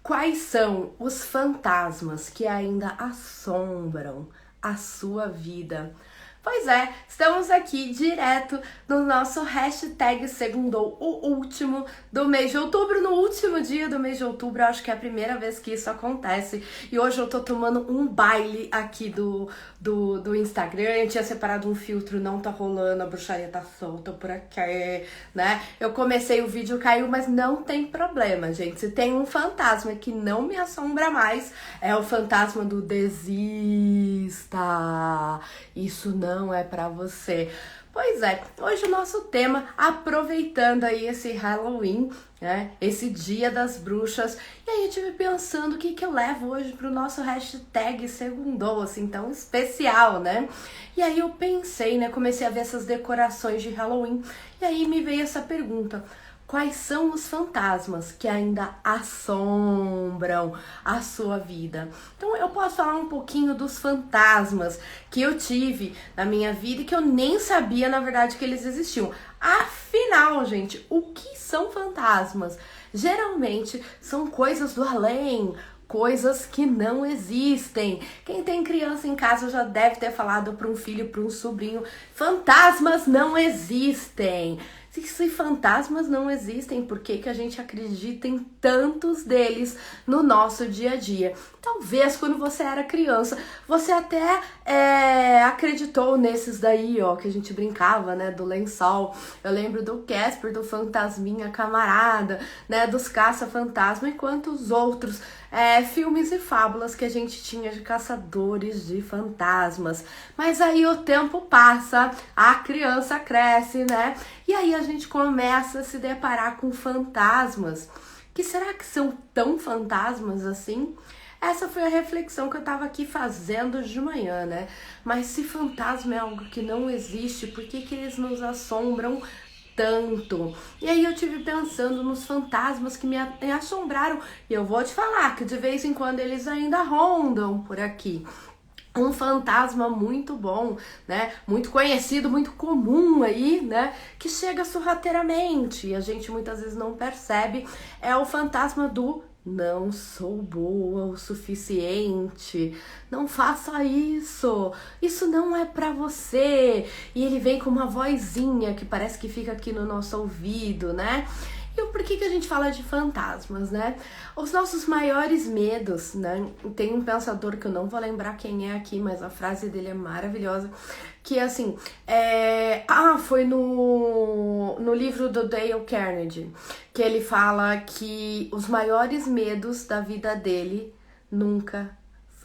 Quais são os fantasmas que ainda assombram a sua vida? Pois é, estamos aqui direto no nosso hashtag Segundou, o último do mês de outubro, no último dia do mês de outubro. Acho que é a primeira vez que isso acontece. E hoje eu tô tomando um baile aqui do Instagram. Eu tinha separado um filtro, não tá rolando, a bruxaria tá solta por aqui, né? Eu comecei o vídeo, caiu, mas não tem problema, gente. Se tem um fantasma que não me assombra mais, é o fantasma do desista. Isso não é pra você. Pois é, hoje o nosso tema, aproveitando aí esse Halloween, né, esse dia das bruxas, e aí eu estive pensando o que eu levo hoje pro nosso hashtag Segundou, assim, tão especial, né? E aí eu pensei, né, comecei a ver essas decorações de Halloween, e aí me veio essa pergunta: quais são os fantasmas que ainda assombram a sua vida? Então eu posso falar um pouquinho dos fantasmas que eu tive na minha vida e que eu nem sabia, na verdade, que eles existiam. Afinal, gente, o que são fantasmas? Geralmente são coisas do além, coisas que não existem. Quem tem criança em casa já deve ter falado para um filho, para um sobrinho: fantasmas não existem. Se fantasmas não existem, por que a gente acredita em tantos deles no nosso dia a dia? Talvez quando você era criança, você até acreditou nesses daí, ó, que a gente brincava, né, do lençol. Eu lembro do Casper, do Fantasminha Camarada, né, dos Caça-Fantasma e quantos outros filmes e fábulas que a gente tinha de caçadores de fantasmas. Mas aí o tempo passa, a criança cresce, né? E aí a gente começa a se deparar com fantasmas. Que será que são tão fantasmas assim? Essa foi a reflexão que eu tava aqui fazendo de manhã, né? Mas se fantasma é algo que não existe, por que eles nos assombram tanto? E aí eu tive pensando nos fantasmas que me assombraram, e eu vou te falar que de vez em quando eles ainda rondam por aqui. Um fantasma muito bom, né? Muito conhecido, muito comum aí, né? Que chega sorrateiramente e a gente muitas vezes não percebe, é o fantasma do não sou boa o suficiente, não faça isso, isso não é pra você. E ele vem com uma vozinha que parece que fica aqui no nosso ouvido, né? E por que a gente fala de fantasmas, né? Os nossos maiores medos, né? Tem um pensador que eu não vou lembrar quem é aqui, mas a frase dele é maravilhosa, que é assim, foi no livro do Dale Carnegie, que ele fala que os maiores medos da vida dele nunca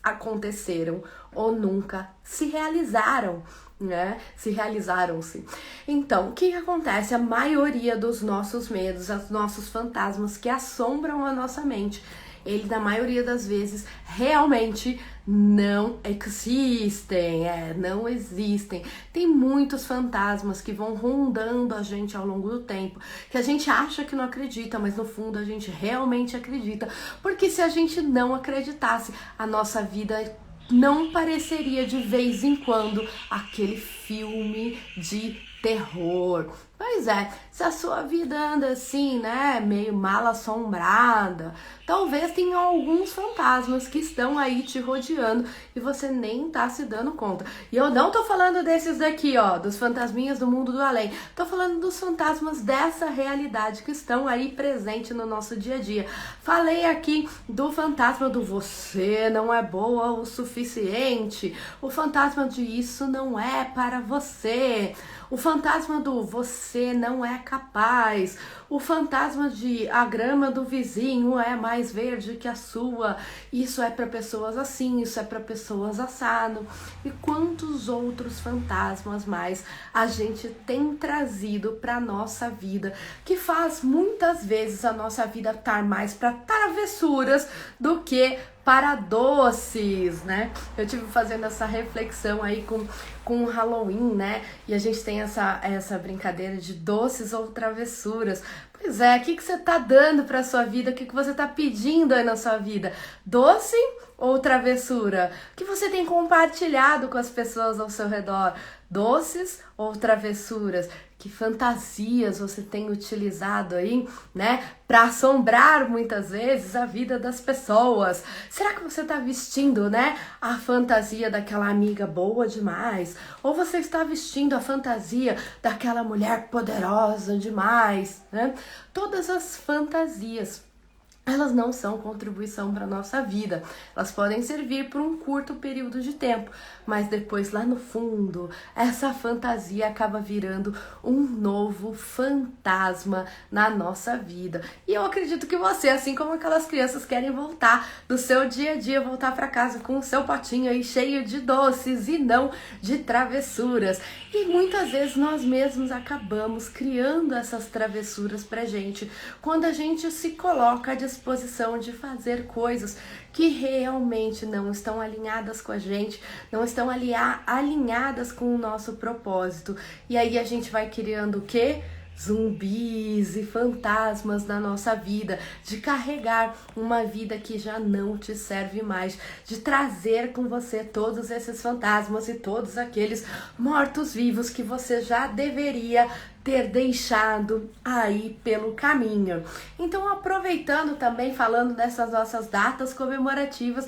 aconteceram ou nunca se realizaram, né? Se realizaram-se. Então, o que acontece? A maioria dos nossos medos, os nossos fantasmas que assombram a nossa mente, eles, na maioria das vezes, realmente não existem, não existem. Tem muitos fantasmas que vão rondando a gente ao longo do tempo, que a gente acha que não acredita, mas no fundo a gente realmente acredita, porque se a gente não acreditasse, a nossa vida não pareceria de vez em quando aquele filme de terror. Pois é, se a sua vida anda assim, né, meio mal assombrada, talvez tenha alguns fantasmas que estão aí te rodeando e você nem tá se dando conta. E eu não tô falando desses daqui, ó, dos fantasminhas do mundo do além. Tô falando dos fantasmas dessa realidade que estão aí presentes no nosso dia a dia. Falei aqui do fantasma do você não é boa o suficiente, o fantasma de isso não é para você, o fantasma do você não é capaz, o fantasma de a grama do vizinho é mais verde que a sua, isso é para pessoas assim, isso é para pessoas assado, e quantos outros fantasmas mais a gente tem trazido para nossa vida, que faz muitas vezes a nossa vida estar mais para travessuras do que para doces, né? Eu tive fazendo essa reflexão aí com o Halloween, né? E a gente tem essa brincadeira de doces ou travessuras. Pois é, o que você tá dando pra sua vida? O que você tá pedindo aí na sua vida? Doce ou travessura? O que você tem compartilhado com as pessoas ao seu redor? Doces ou travessuras? O Que fantasias você tem utilizado aí, né, para assombrar muitas vezes a vida das pessoas? Será que você está vestindo, né, a fantasia daquela amiga boa demais? Ou você está vestindo a fantasia daquela mulher poderosa demais, né? Todas as fantasias, elas não são contribuição para a nossa vida. Elas podem servir por um curto período de tempo, mas depois, lá no fundo, essa fantasia acaba virando um novo fantasma na nossa vida. E eu acredito que você, assim como aquelas crianças, querem voltar do seu dia a dia, voltar para casa com o seu potinho aí cheio de doces e não de travessuras. E muitas vezes nós mesmos acabamos criando essas travessuras pra gente, quando a gente se coloca à disposição de fazer coisas que realmente não estão alinhadas com a gente, não estão alinhadas com o nosso propósito. E aí a gente vai criando o quê? Zumbis e fantasmas na nossa vida, de carregar uma vida que já não te serve mais, de trazer com você todos esses fantasmas e todos aqueles mortos-vivos que você já deveria ter deixado aí pelo caminho. Então, aproveitando também, falando dessas nossas datas comemorativas,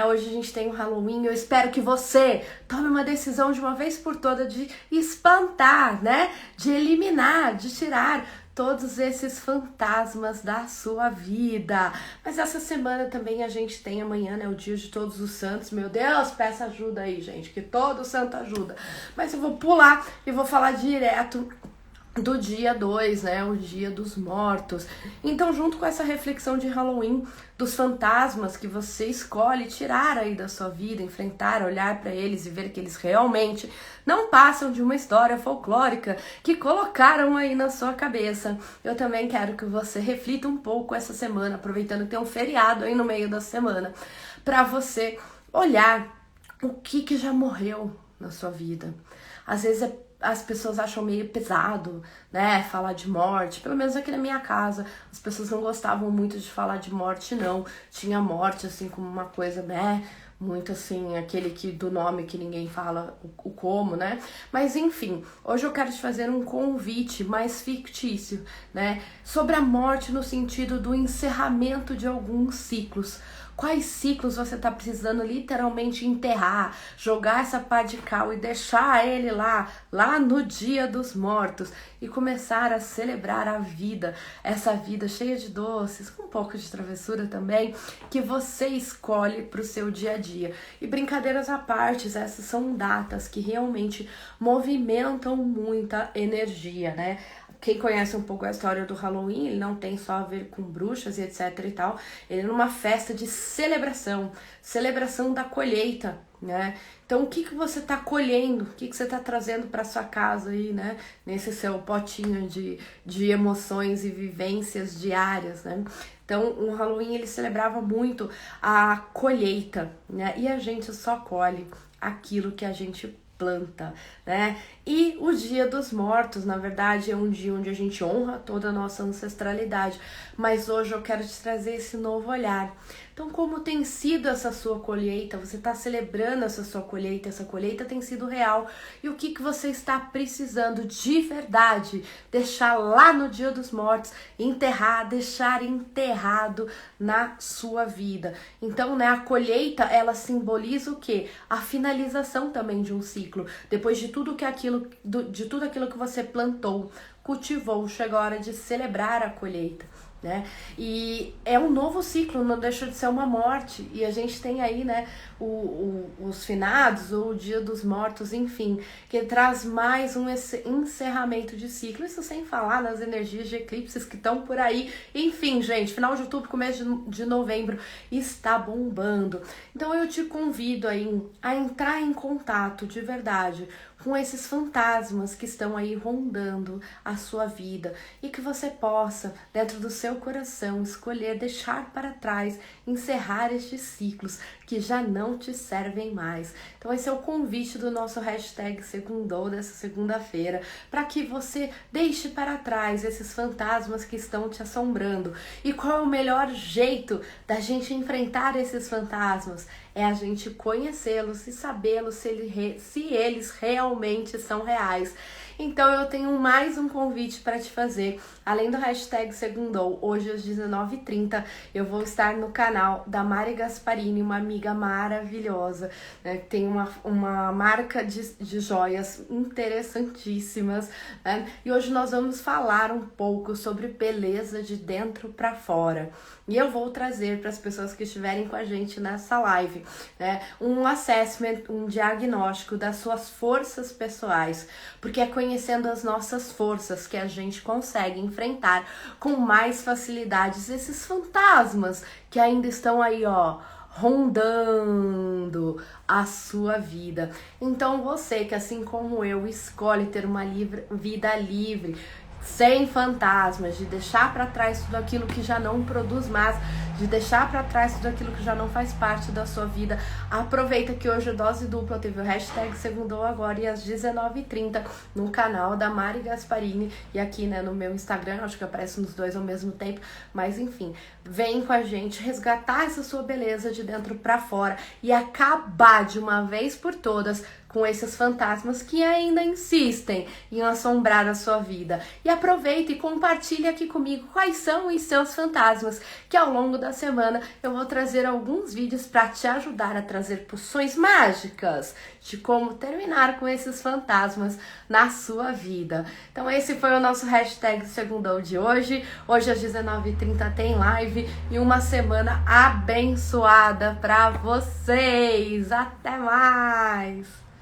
hoje a gente tem o Halloween. Eu espero que você tome uma decisão de uma vez por toda de espantar, né? De eliminar, de tirar todos esses fantasmas da sua vida. Mas essa semana também a gente tem amanhã, né, o dia de Todos os Santos. Meu Deus, peça ajuda aí, gente, que todo santo ajuda. Mas eu vou pular e vou falar direto do dia 2, né, o dia dos mortos. Então, junto com essa reflexão de Halloween, dos fantasmas que você escolhe tirar aí da sua vida, enfrentar, olhar para eles e ver que eles realmente não passam de uma história folclórica que colocaram aí na sua cabeça, eu também quero que você reflita um pouco essa semana, aproveitando que tem um feriado aí no meio da semana, para você olhar o que já morreu na sua vida. Às vezes as pessoas acham meio pesado, né, falar de morte. Pelo menos aqui na minha casa, as pessoas não gostavam muito de falar de morte, não. Tinha morte, assim, como uma coisa, né, muito assim, aquele que do nome que ninguém fala o como, né? Mas enfim, hoje eu quero te fazer um convite mais fictício, né, sobre a morte no sentido do encerramento de alguns ciclos. Quais ciclos você está precisando literalmente enterrar, jogar essa pá de cal e deixar ele lá no dia dos mortos e começar a celebrar a vida, essa vida cheia de doces, com um pouco de travessura também, que você escolhe para o seu dia a dia. E brincadeiras à parte, essas são datas que realmente movimentam muita energia, né? Quem conhece um pouco a história do Halloween, ele não tem só a ver com bruxas e etc e tal. Ele é uma festa de celebração da colheita, né? Então, o que você tá colhendo? O que você tá trazendo para sua casa aí, né? Nesse seu potinho de emoções e vivências diárias, né? Então, o Halloween, ele celebrava muito a colheita, né? E a gente só colhe aquilo que a gente planta, né? E o Dia dos Mortos, na verdade, é um dia onde a gente honra toda a nossa ancestralidade, mas hoje eu quero te trazer esse novo olhar. Então, como tem sido essa sua colheita? Você está celebrando essa sua colheita? Essa colheita tem sido real? E o que você está precisando de verdade deixar lá no Dia dos Mortos, deixar enterrado na sua vida? Então, né, a colheita, ela simboliza o quê? A finalização também de um ciclo. Depois de tudo aquilo que você plantou, cultivou, chegou a hora de celebrar a colheita, né? E é um novo ciclo, não deixa de ser uma morte. E a gente tem aí, né, os finados ou o Dia dos Mortos, enfim, que traz mais um encerramento de ciclo. Isso sem falar nas energias de eclipses que estão por aí. Enfim, gente, final de outubro, começo de novembro está bombando. Então eu te convido aí a entrar em contato de verdade com esses fantasmas que estão aí rondando a sua vida e que você possa, dentro do seu coração, escolher deixar para trás, encerrar estes ciclos que já não te servem mais. Então esse é o convite do nosso hashtag Segundou dessa segunda-feira, para que você deixe para trás esses fantasmas que estão te assombrando. E qual é o melhor jeito da gente enfrentar esses fantasmas? É a gente conhecê-los e sabê-los se eles realmente são reais. Então eu tenho mais um convite para te fazer. Além do hashtag Segundou, hoje às 19h30, eu vou estar no canal da Mari Gasparini, uma amiga maravilhosa, né, que tem uma marca de joias interessantíssimas, né? E hoje nós vamos falar um pouco sobre beleza de dentro para fora. E eu vou trazer para as pessoas que estiverem com a gente nessa live, né, um assessment, um diagnóstico das suas forças pessoais, porque é conhecendo as nossas forças que a gente consegue enfrentar com mais facilidades esses fantasmas que ainda estão aí, ó, rondando a sua vida. Então você que, assim como eu, escolhe ter uma vida livre, sem fantasmas, de deixar para trás tudo aquilo que já não produz mais, de deixar para trás tudo aquilo que já não faz parte da sua vida, aproveita que hoje o Dose Dupla teve o hashtag Segundou agora e às 19h30 no canal da Mari Gasparini e aqui, né, no meu Instagram, acho que aparece nos dois ao mesmo tempo, mas enfim, vem com a gente resgatar essa sua beleza de dentro para fora e acabar de uma vez por todas com esses fantasmas que ainda insistem em assombrar a sua vida. E aproveita e compartilha aqui comigo quais são os seus fantasmas, que ao longo da semana eu vou trazer alguns vídeos para te ajudar a trazer poções mágicas de como terminar com esses fantasmas na sua vida. Então esse foi o nosso hashtag Segundou de hoje. Hoje às 19h30 tem live e uma semana abençoada para vocês. Até mais!